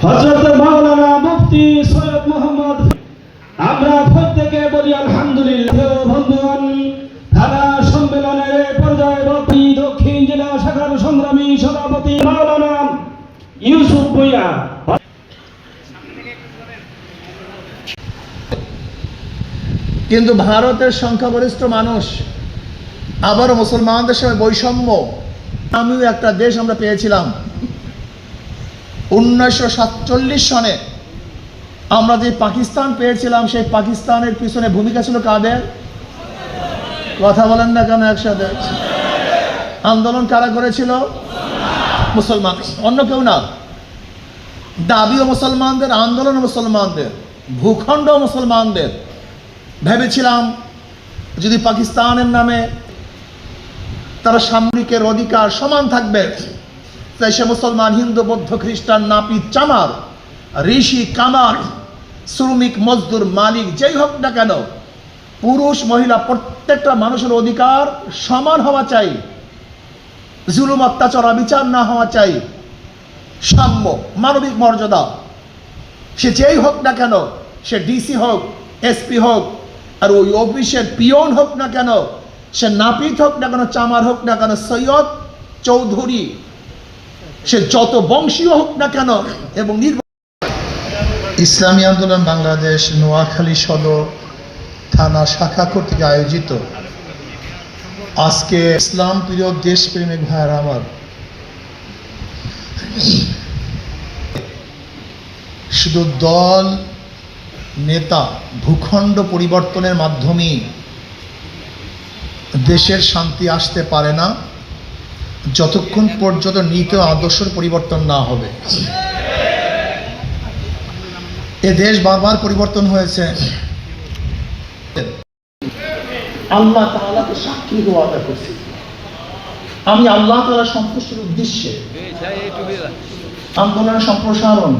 হযরত মাওলানা মুফতি সৈয়দ মোহাম্মদ। আমরা প্রত্যেকে বলি আলহামদুলিল্লাহ। বন্ধুগণ, থানা সম্মেলনের পর্যায়ে দক্ষিণ জেলা শাখার সংগ্রামী সভাপতি মাওলানা ইউসুফ ভূঁইয়া। কিন্তু ভারতের সংখ্যাগরিষ্ঠ মানুষ আবারও মুসলমানদের সঙ্গে বৈষম্য। আমিও একটা দেশ আমরা পেয়েছিলাম 1947 সনে। আমরা যে পাকিস্তান পেয়েছিলাম, সেই পাকিস্তানের পিছনে ভূমিকা ছিল কাদের? কথা বলেন না কেন একসাথে? আন্দোলন কারা করেছিল? মুসলমান, অন্য কেউ না। দাবিও মুসলমানদের, আন্দোলন মুসলমানদের, ভূখণ্ড মুসলমানদের। ভেবেছিলাম যদি পাকিস্তানের নামে তারা সামরিকের অধিকার সমান থাকবে, তাই সে মুসলমান, হিন্দু, বৌদ্ধ, খ্রিস্টান, নাপিত, চামার, ঋষি, কামার, শ্রমিক, মজদুর, মালিক, যেই হোক না কেন, পুরুষ মহিলা প্রত্যেকটা মানুষের অধিকার সমান হওয়া চাই, জুলুম অত্যাচার বিচার না হওয়া চাই, সাম্য, মানবিক মর্যাদা। সে যেই হোক না কেন, সে ডিসি হোক, এসপি হোক, আর ওই অফিসের পিয়ন হোক না কেন, সে নাপিত হোক না কেন, চামার হোক না কেন, সৈয়দ, চৌধুরী, সে যত বংশীয় হোক না কেন। এবং ইসলামী আন্দোলন বাংলাদেশ নোয়াখালী সদর থানা শাখা কর্তৃক আয়োজিত আজকে ইসলাম প্রিয় দেশপ্রেমিক ভাইয়েরা আমার, শুধু দল নেতা ভূখণ্ড পরিবর্তনের মাধ্যমে দেশের শান্তি আসতে পারে না যতক্ষণ পর্যন্ত নীতি আদর্শের পরিবর্তন না হবে। এ দেশ বারবার পরিবর্তন হয়েছে। আল্লাহ তাআলাকে সাক্ষী ওয়াদা করছি, আমি আল্লাহ তাআলা সন্তুষ্টির উদ্দেশ্যে আন্দোলনের সম্প্রসারণ,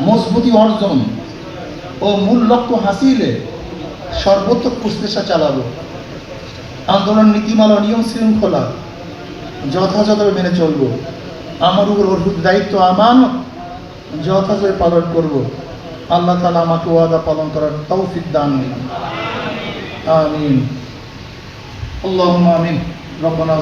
মজবুতি অর্জন ও মূল লক্ষ্য হাসিলে সর্বোত্তম প্রচেষ্টা চালাবো। আন্দোলন নীতিমালা, নিয়ম শৃঙ্খলা যথাযথভাবে মেনে চলবো। আমার উপর অর্পিত দায়িত্ব আমানত যথাযথভাবে পালন করব। আল্লাহ তাআলা আমাকে ওয়াদা পালন করার তৌফিক দান করুন। আমিন। আল্লাহুম্মা আমিন। রব্বানা